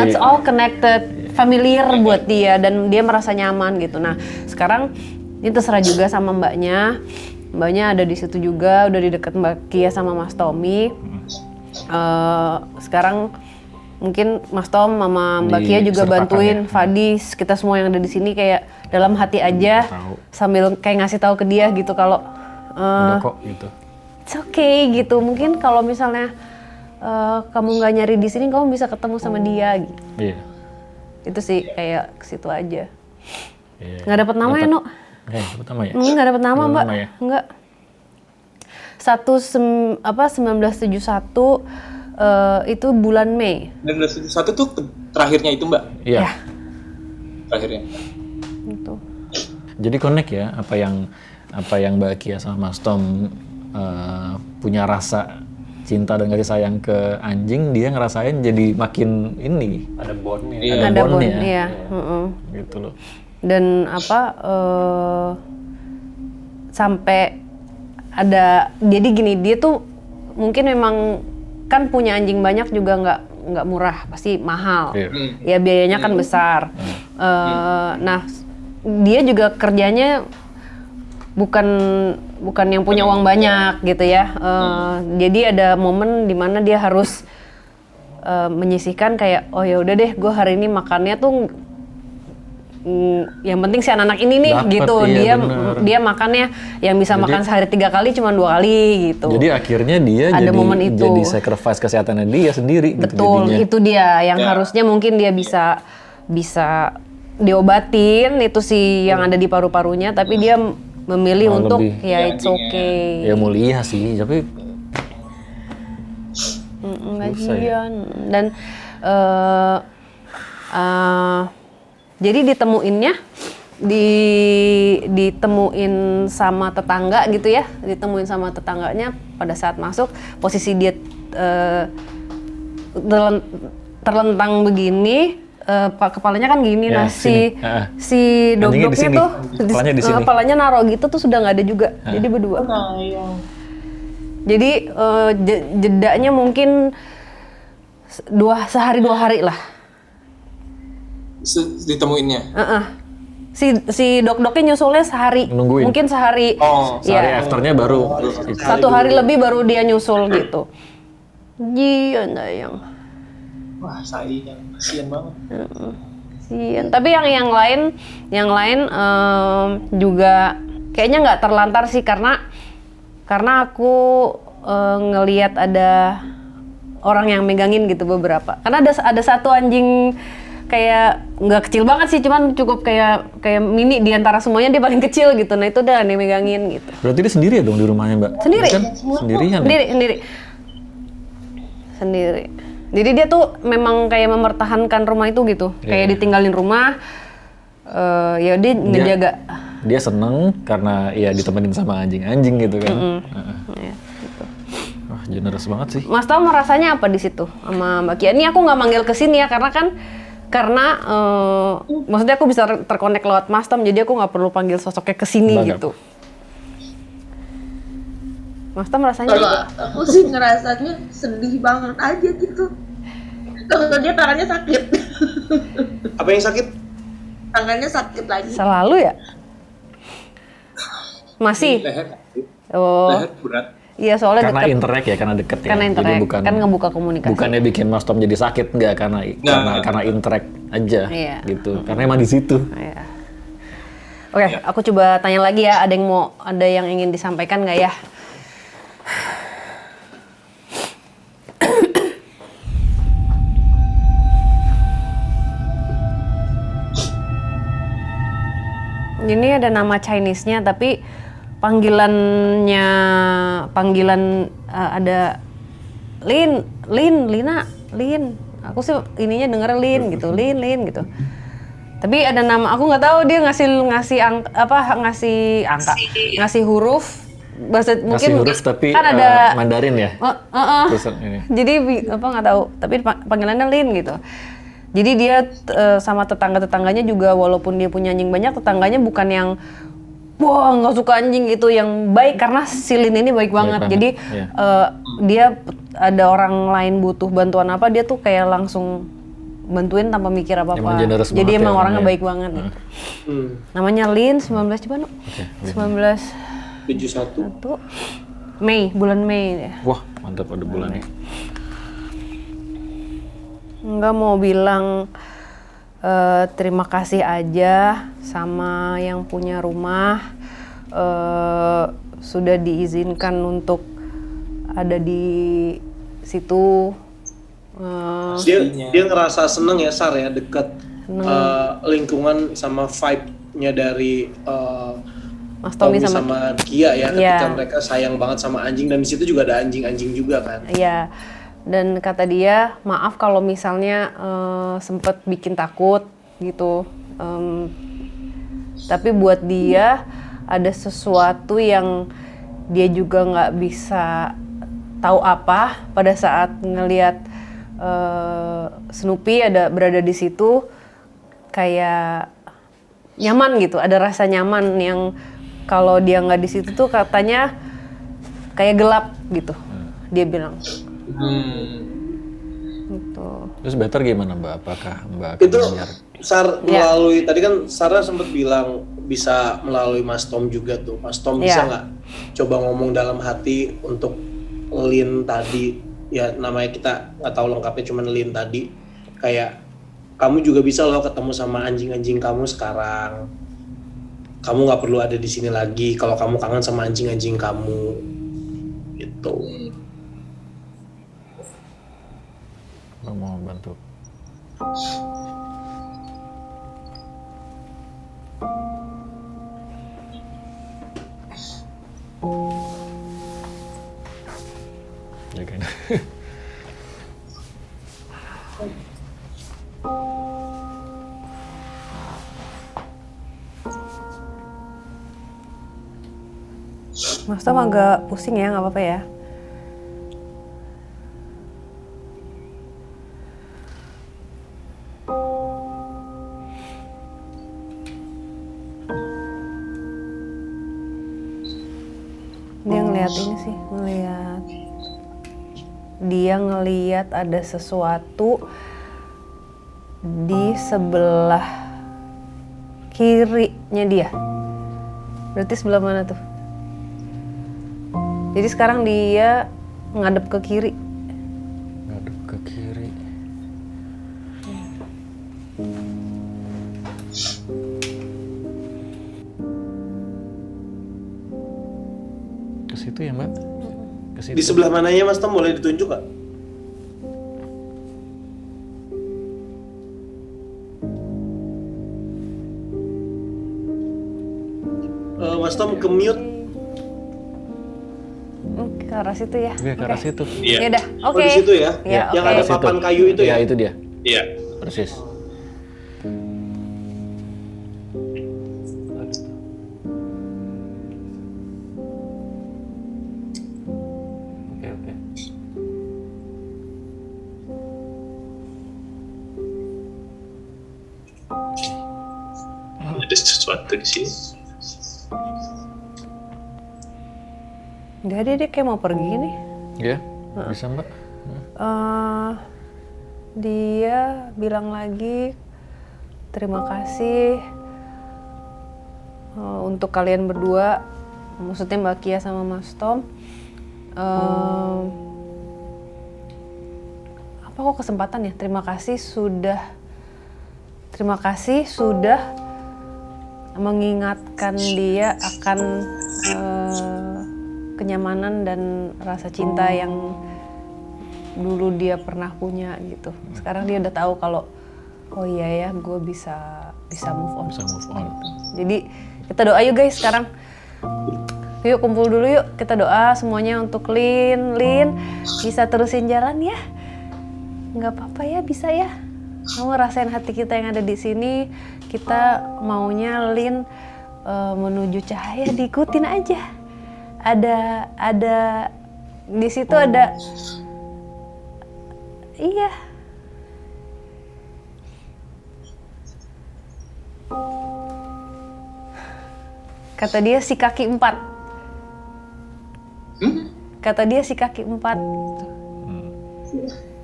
it's all connected, familiar buat dia dan dia merasa nyaman gitu. Nah sekarang ini terserah juga sama mbaknya. Mbaknya ada di situ juga, udah di dekat Mbak Kia sama Mas Tommy. Sekarang mungkin Mas Tom sama Mbak Kia juga Disertakan bantuin ya. Fadis, kita semua yang ada di sini kayak dalam hati aja Tahu. sambil kayak ngasih tahu ke dia gitu kalau Udah kok gitu. it's okay gitu. Mungkin kalau misalnya kamu nggak nyari di sini, kamu bisa ketemu sama dia gitu. Iya. Itu sih kayak ke situ aja. Iya. Nggak dapat nama ya, Nuk? Pertama ya. Nggak dapat nama, Belum Mbak. nama ya? Nggak. 1971 itu bulan Mei. 1971 tuh terakhirnya itu Mbak, Iya. terakhirnya. Gitu. Jadi connect ya apa yang Mbak Kia sama Mas Tom punya rasa cinta dan kasih sayang ke anjing, dia ngerasain jadi makin ini. Ada bondnya. Iya. Ada bondnya. bond, iya. Heeh. Gitu loh. Dan sampai ada, jadi gini, dia tuh mungkin memang kan punya anjing banyak juga nggak murah, pasti mahal. Iya. Ya biayanya kan besar. Nah dia juga kerjanya bukan bukan yang punya uang banyak gitu ya. Jadi ada momen dimana dia harus menyisihkan kayak, oh ya udah deh, gue hari ini makannya tuh yang penting si anak ini nih Dapet, gitu. iya, Dia makannya yang bisa makan sehari 3 kali cuma 2 kali gitu. Jadi akhirnya dia Ada momen itu. jadi sacrifice kesehatannya dia sendiri. Betul, gitu jadinya. itu dia yang harusnya mungkin dia bisa diobatin itu sih yang ada di paru-parunya, tapi dia memilih untuk lebih. ya it's okay. Ya mulia sih, tapi Gajian dan jadi ditemuin sama tetangga gitu ya, ditemuin sama tetangganya pada saat masuk posisi dia terlentang begini, kepalanya kan gini. Ya, nah sini. si Anjingnya dog-dognya di sini. tuh Kepalanya di sini. kepalanya naro gitu tuh sudah nggak ada juga, jadi berdua. Jadi jedanya mungkin sehari 2 hari lah. Ditemuinnya. Si dok-doknya nyusulnya sehari, Nungguin. mungkin sehari. sehari ya, afternya baru 1 hari lebih baru dia nyusul gitu. Jian dayang. Wah, sayang, kasihan banget. Sian. Tapi yang lain juga kayaknya nggak terlantar sih karena aku ngelihat ada orang yang megangin gitu beberapa. Karena ada satu anjing kayak nggak kecil banget sih, cuman cukup kayak mini di antara semuanya, dia paling kecil gitu. Nah itu udah yang megangin gitu. Berarti dia sendiri ya dong di rumahnya, Mbak? Sendiri. Kan sendirian. Ya? Sendiri. Jadi dia tuh memang kayak mempertahankan rumah itu gitu. Kayak ditinggalin rumah, ya dia ngejaga. Dia seneng karena ya ditemenin sama anjing-anjing gitu kan. Ya, gitu. Wah, generous banget sih. Mas Tom rasanya apa di situ sama Mbak Kia? Ini aku nggak manggil ke sini ya karena maksudnya aku bisa terkonek lewat Mas Tom, jadi aku nggak perlu panggil sosoknya ke sini gitu. Mas Tom rasanya? Kalau aku sih ngerasanya sedih banget aja gitu. Kalau dia tangannya sakit. Apa yang sakit? Tangannya sakit lagi. Selalu ya? Masih? Leher. Oh. Leher berat. Iya soalnya Karena deket. interact ya, karena deket ya. Karena interact, Jadi bukan, kan ngebuka komunikasi. Bukannya bikin Mas Tom jadi sakit, enggak, karena interact aja gitu. Karena emang di situ. Iya. Oke, aku coba tanya lagi ya. Ada yang ingin disampaikan nggak ya? Ini ada nama Chinese-nya, tapi panggilan ada Lina. Aku sih ininya dengernya Lin gitu, Lin gitu. Tapi ada nama, aku nggak tahu dia ngasih huruf. Bahasa mungkin huruf tapi kan ada Mandarin ya. Terus ini. Jadi apa nggak tahu, tapi panggilannya Lin gitu. Jadi dia sama tetangganya juga, walaupun dia punya anjing banyak, tetangganya bukan yang wah nggak suka anjing gitu, yang baik, karena si Lin ini baik banget. Jadi dia ada orang lain butuh bantuan apa, dia tuh kayak langsung bantuin tanpa mikir apa-apa. Jadi emang orangnya baik banget. Gitu. Namanya Lin, 19 coba no. 1971 bulan Mei ya. Wah, mantap ada bulannya. Nggak mau bilang terima kasih aja sama yang punya rumah, sudah diizinkan untuk ada di situ. Dia ngerasa seneng ya, Sar ya, deket lingkungan sama vibe-nya dari Mas Tommy sama Kia ya, ketika mereka sayang banget sama anjing, dan di situ juga ada anjing-anjing juga kan. Iya. Dan kata dia, maaf kalau misalnya sempet bikin takut gitu. Tapi buat dia ada sesuatu yang dia juga nggak bisa tahu apa pada saat ngelihat Snoopy berada di situ, kayak nyaman gitu. Ada rasa nyaman yang kalau dia nggak di situ tuh katanya kayak gelap gitu. Dia bilang. Gitu. Terus better gimana Mbak? Apakah Mbak akan itu mengejar? Sar melalui tadi kan Sarah sempat bilang bisa melalui Mas Tom juga tuh. Mas Tom bisa nggak coba ngomong dalam hati untuk Lin tadi, ya namanya kita nggak tahu lengkapnya, cuman Lin tadi, kayak kamu juga bisa loh ketemu sama anjing-anjing kamu sekarang. Kamu nggak perlu ada di sini lagi kalau kamu kangen sama anjing-anjing kamu, gitu. Mau bantu. Jagain. Mas Tom agak pusing ya, nggak apa-apa ya. Dia ngeliat ini sih, dia ngeliat ada sesuatu di sebelah kirinya dia. Berarti sebelah mana tuh? Jadi sekarang dia ngadep ke kiri. Ngadep ke kiri. Ke situ ya, Mbak? Ke situ. Di sebelah mananya Mas Tom, boleh ditunjuk nggak? Mas Tom ke mute. Ke arah situ ya. Oke, ke arah situ. Iya. Ya udah, oke. Oh di situ ya? Ya, Yang oke. ada Situ. papan kayu itu ya? Ya, itu dia. Iya. Persis. Oke, oke. Ada sesuatu di sini. Enggak, dia kayak mau pergi nih. Ya, bisa Mbak. Dia bilang lagi terima kasih untuk kalian berdua, maksudnya Mbak Kia sama Mas Tom. Apa kok kesempatan ya? Terima kasih sudah mengingatkan dia akan kenyamanan dan rasa cinta yang dulu dia pernah punya gitu. Sekarang dia udah tahu kalau oh iya ya, gue bisa move on. Bisa move on. Jadi kita doa yuk guys sekarang. Yuk kumpul dulu yuk, kita doa semuanya untuk Lin bisa terusin jalan ya. Nggak apa-apa ya, bisa ya. Kamu rasain hati kita yang ada di sini. Kita maunya Lin menuju cahaya, diikutin aja. Ada di situ ada. Iya. Kata dia si kaki 4. Kata dia si kaki 4.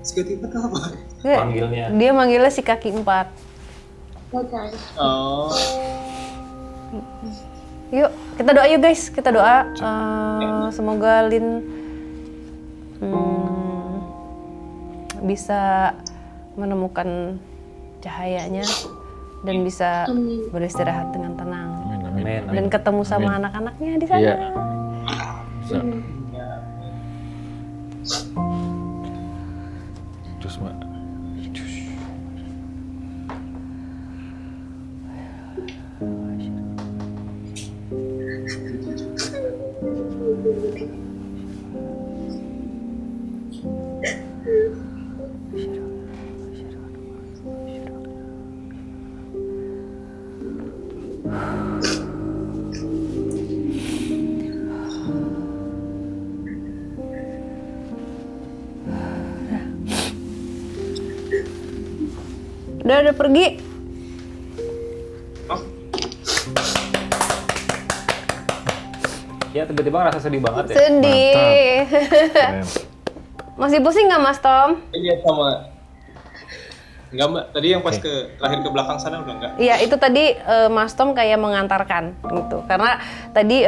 Si kaki 4 apa? Panggilnya. Dia manggilnya si kaki 4. Oh. Yuk, kita doa yuk guys. Kita doa semoga Lin bisa menemukan cahayanya dan bisa beristirahat dengan tenang. Amin. Dan ketemu sama anak-anaknya di sana. Iya. Bisa. Terus Mbak. Udah pergi. Ya tiba-tiba ngerasa sedih banget ya. Sedih. Keren. Masih pusing nggak Mas Tom? Iya sama. Enggak Mbak, tadi yang pas terakhir ke belakang sana udah enggak? Iya, itu tadi Mas Tom kayak mengantarkan gitu. Karena tadi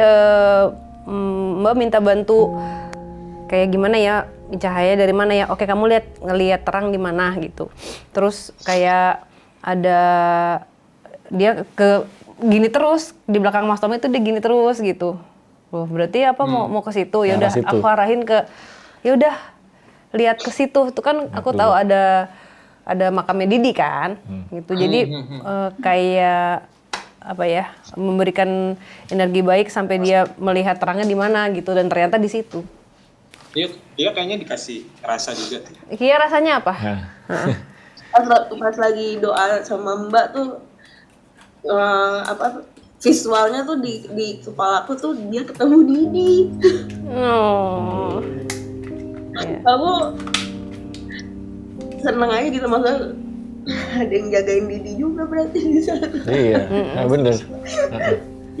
Mbak minta bantu kayak gimana ya, cahaya dari mana ya? Oke, kamu ngelihat terang di mana gitu. Terus kayak ada dia gini terus di belakang Mas Tom itu dia gini terus gitu. Loh, berarti apa mau ke situ? Ya udah aku arahin ke ya udah lihat ke situ. Itu kan aku tahu ada makamnya Didi kan, gitu. Jadi kayak apa ya, memberikan energi baik sampai dia melihat terangnya di mana gitu, dan ternyata di situ. Dia kayaknya dikasih rasa juga. Kia rasanya apa? Pas lagi doa sama Mbak tuh visualnya tuh di kepala aku tuh dia ketemu Didi. Oh. Aku seneng aja gitu, masa ada yang jagain Didi juga berarti di sana. Iya, bener.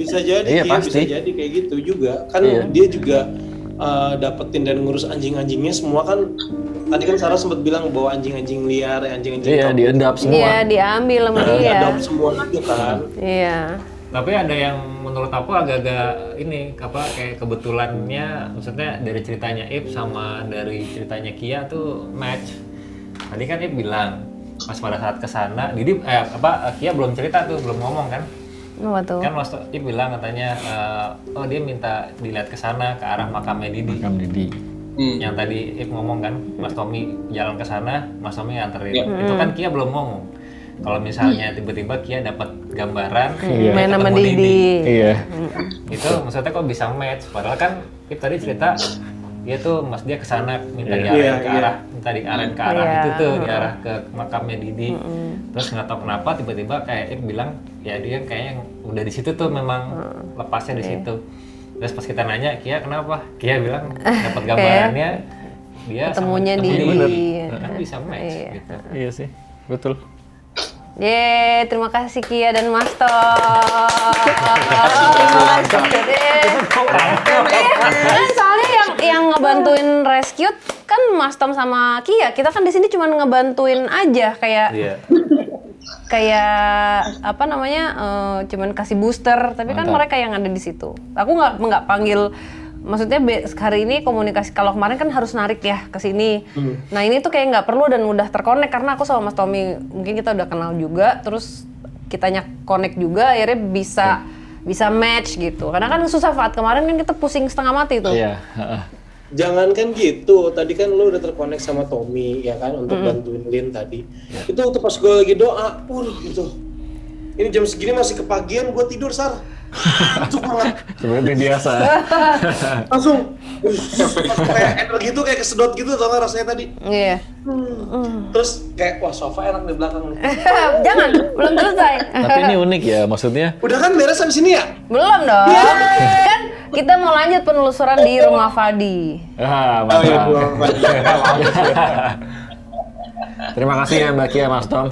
Bisa jadi, Iya, bisa pasti. jadi kayak gitu juga. Kan Iya. dia juga dapetin dan ngurus anjing-anjingnya semua kan. Tadi kan Sarah sempat bilang bahwa anjing-anjing liar, anjing-anjing Iya, kampung, diendap semua. Iya, diambil sama dia. diadop semua gitu kan. Iya. Tapi ada yang menurut aku agak-agak ini kayak kebetulannya, maksudnya dari ceritanya Ip sama dari ceritanya Kia tuh match. Tadi kan Ip bilang pas pada saat kesana, Didi Kia belum cerita tuh, belum ngomong kan? Apa tuh? Kan Mas Ip bilang katanya dia minta dilihat ke sana, ke arah makamnya Didi. Makam Didi. Yang tadi Ip ngomong kan, Mas Tommy jalan ke sana, Mas Tommy nganterin. Itu kan Kia belum ngomong. Kalau misalnya tiba-tiba Kia dapat gambaran Main sama ketemu Didi. Iya. Itu maksudnya kok bisa match, padahal kan Ip tadi cerita dia tuh dia kesana minta diarahin ke arah, minta diarahin ke arah itu tuh, diarah ke makamnya Didi. Terus nggak tahu kenapa tiba-tiba kayak Ip bilang ya dia kayaknya udah di situ tuh, memang lepasnya di situ. Terus pas kita nanya Kia kenapa, Kia bilang dapat gambarannya dia Ketemunya sama di Didi. Kan bisa match gitu. Iya sih, betul. Yeay, terima kasih Kia dan Mas Tom. Kan soalnya yang ngebantuin rescue kan Mas Tom sama Kia. Kita kan di sini cuma ngebantuin aja kayak Iya. apa namanya, cuman kasih booster. Tapi kan Mantap. mereka yang ada di situ. Aku nggak panggil. Maksudnya hari ini komunikasi, kalau kemarin kan harus narik ya ke sini. Nah ini tuh kayak nggak perlu dan udah terkonek karena aku sama Mas Tommy mungkin kita udah kenal juga, terus kitanya connect juga, akhirnya bisa match gitu. Karena kan susah Fat, kemarin kan kita pusing setengah mati tuh. Iya. Jangan kan gitu, tadi kan lu udah terkonek sama Tommy ya kan untuk bantuin Lin tadi. Itu waktu pas gue lagi doa, gitu. Ini jam segini masih kepagian, gue tidur Sar. Itu banget. Seperti biasa. Langsung kayak energi itu kayak kesedot gitu tau gak rasanya tadi. Iya. Terus kayak wah sofa enak di belakang nih. Jangan, belum selesai. Tapi ini unik ya, maksudnya. Udah kan beres habis ini ya? Belum dong. Kan kita mau lanjut penelusuran di rumah Fadi. Mantap. Terima kasih ya Mbak Kia, Mas Tom.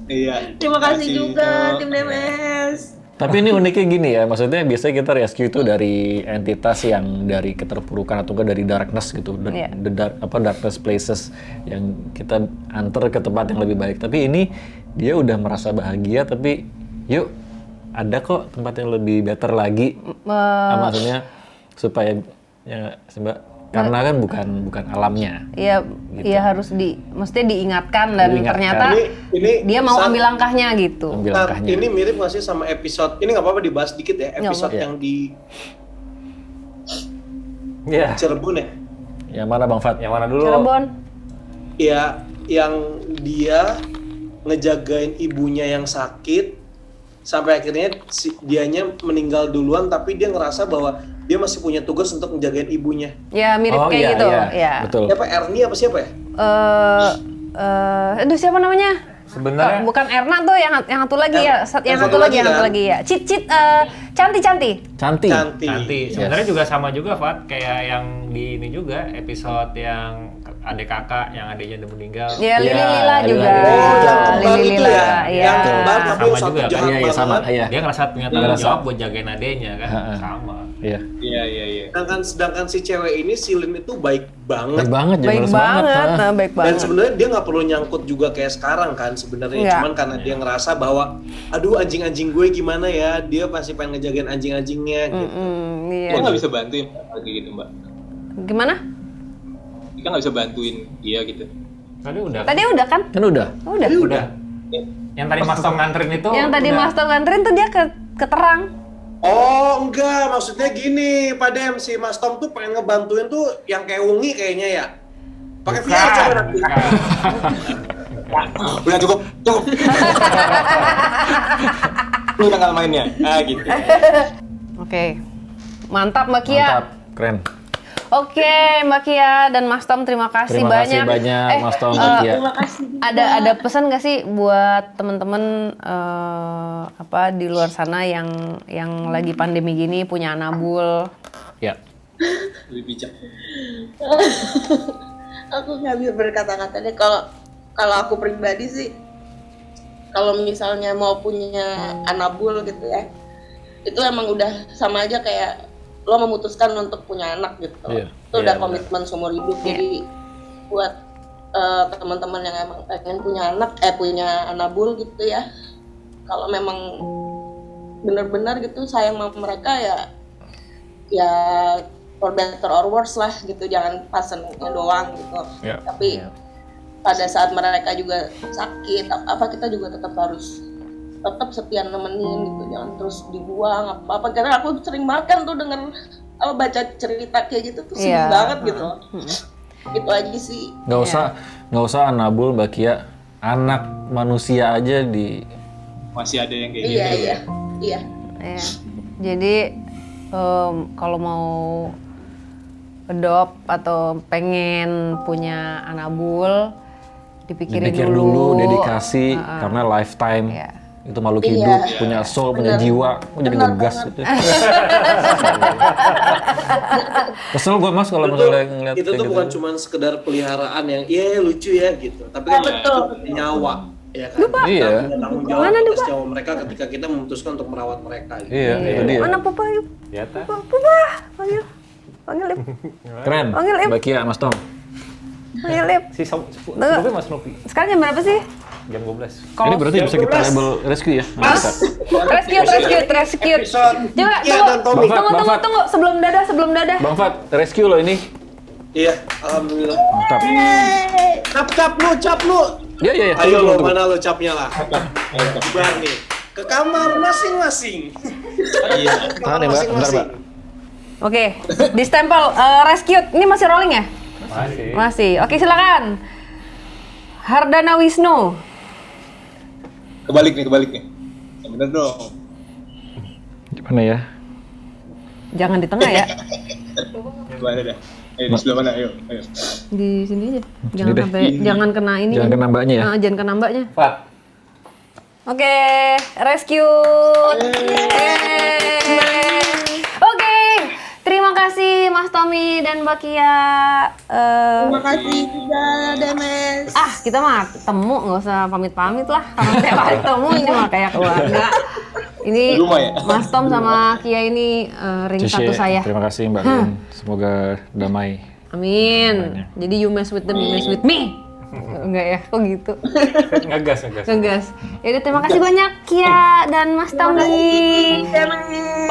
Iya. Terima kasih juga tim DMS. Tapi ini uniknya gini ya, maksudnya biasanya kita rescue itu dari entitas yang dari keterpurukan atau enggak dari darkness gitu, Iya. darkness places yang kita antar ke tempat yang lebih baik. Tapi ini dia udah merasa bahagia, tapi yuk ada kok tempat yang lebih better lagi. Maksudnya supaya ya karena kan bukan alamnya. Iya, iya harus mesti diingatkan dan ternyata Ini dia mau saat- ambil langkahnya gitu. Ambil Nah, langkahnya. ini mirip nggak sih sama episode, ini nggak apa-apa dibahas dikit ya, episode apa-apa. yang di Iya. Cirebon ya? Yang mana Bang Fat? Yang mana dulu? Cirebon. Ya, yang dia ngejagain ibunya yang sakit sampai akhirnya dianya meninggal duluan, tapi dia ngerasa bahwa dia masih punya tugas untuk ngejagain ibunya. Ya mirip Oh, kayak iya, gitu. iya. Ya. Betul. Siapa Ernie apa siapa ya? Aduh siapa namanya? Sebenarnya Bukan Erna tuh yang satu lagi ya. Yang satu lagi ya. Cit Cantik. Cantik. Cantik. Sebenarnya juga sama juga, Fat, kayak yang di ini juga episode yang adik kakak yang adiknya udah meninggal. Ya Lili Iya, Lila Lila juga. Lila. Oh, yang kembar Lili itu Lila. ya? Iya. Yang kembar tapi Sama satu juga, kan? jahat Iya, iya sama. banget. Iya. Dia ngerasa punya tanggung jawab buat jagain adiknya kan. Sama. Iya. Iya. Sedangkan si cewek ini, si Lin itu baik banget. Baik banget, Baik jelas banget, ah. baik Dan banget. sebenarnya dia nggak perlu nyangkut juga kayak sekarang kan sebenarnya. Nggak. Cuman karena dia ngerasa bahwa, aduh anjing-anjing gue gimana ya, dia pasti pengen ngejagain anjing-anjingnya gitu. Iya. Dia nggak bisa bantuin kayak gitu mbak. Gimana? Dia nggak bisa bantuin dia gitu. Tadi udah. Tadi udah kan? Kan udah. Udah. Udah. Yang tadi Mas Tom nganterin itu. Yang tadi udah. Mas Tom nganterin tuh dia ke terang. Oh enggak, maksudnya gini Pak Dem, si Mas Tom tuh pengen ngebantuin tuh yang kayak Ungi kayaknya ya. Pakai VR coba nanti. Udah cukup. Ini tanggal mainnya. Gitu. Oke. Mantap Mbak Kia. Mantap, keren. Oke, Mbak Kia dan Mas Tom terima kasih Terima kasih banyak Mas Tom dan Kia. Terima kasih. Ada pesan nggak sih buat teman-teman di luar sana yang lagi pandemi gini punya anabul? Ya. Lebih bijak. Aku nggak bisa berkata-kata deh. Kalau aku pribadi sih, kalau misalnya mau punya anabul gitu ya, itu emang udah sama aja kayak lo memutuskan untuk punya anak gitu. Iya. Itu udah Iya, komitmen seumur hidup. Jadi buat teman-teman yang emang pengen punya anabul gitu ya, kalau memang benar-benar gitu sayang sama mereka ya for better or worse lah gitu, jangan pasennya doang gitu. Ya. Tapi pada saat mereka juga sakit apa kita juga tetap setia nemenin gitu, jangan terus dibuang apa karena aku sering makan tuh denger baca cerita kayak gitu tuh sedih Iya. banget gitu. Itu aja sih. Nggak usah anabul Mbak Kia, anak manusia aja Masih ada yang kayak Iya gitu. iya. Ya. Jadi kalau mau adopt atau pengen punya anabul dipikir dulu dedikasi karena lifetime. Iya. Itu makhluk Iya. hidup, punya soul, punya jiwa. Kok jadi ngegas gitu. Kesel gue Mas kalau misalnya ngeliat Itu kayak tuh gitu. bukan cuma sekedar peliharaan yang lucu ya gitu, tapi kan betul. itu nyawa ya kan. Iya. Kita punya tanggung jawab atas nyawa mereka ketika kita memutuskan untuk merawat mereka gitu. Iya, itu dia. Mana papa yuk? Ya ta. Papa, panggil Ip. Keren. Panggil, Im. Mbak Kia, Mas Tom. Panggil Ip. Si Snoopy Mas Snoopy. Sekarang jam berapa sih? Jam 12. Ini berarti bisa kita label rescue ya? Bisa. Rescue. Coba, Iya, dan Tommy. Bang Fat. tunggu. Sebelum dadah. Bang Fat, rescue loh ini. Iya, alhamdulillah. Mantap. Cap lu. Iya. Ayo lo, Tunggu. mana lo capnya lah. Bubar nih. Ke kamar masing-masing. Iya. Tahan ya Mbak, bentar Mbak. Oke, di stempel rescue. Ini masih rolling ya? Masih. Oke, silakan. Hardana Wisnu. Kebalik nih. Yang bener dong. Gimana ya? Jangan di tengah ya. Gimana dah? Di sebelah mana? Ayo. Di sini aja. Sini deh. Jangan kena ini. Jangan kena mbaknya ya? Jangan kena mbaknya. Fat. Oke, rescue. Oke, terima kasih Mas Tommy dan Mbak Kia. Terima kasih juga Demes. Kita mah ketemu nggak usah pamit-pamit lah. Karena tiap hari ketemu ini mah kayak keluarga. Ini Rumah ya? Mas Tom sama Kia ini ring satu saya. Terima kasih Mbak Lin. Semoga damai. Amin. Jadi you mess with them, you mess with me. Enggak ya, kok gitu. Ngegas. Yaudah, terima kasih banyak Kia dan Mas Tommy.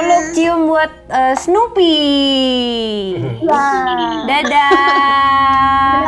Peluk cium buat Snoopy. Dadah.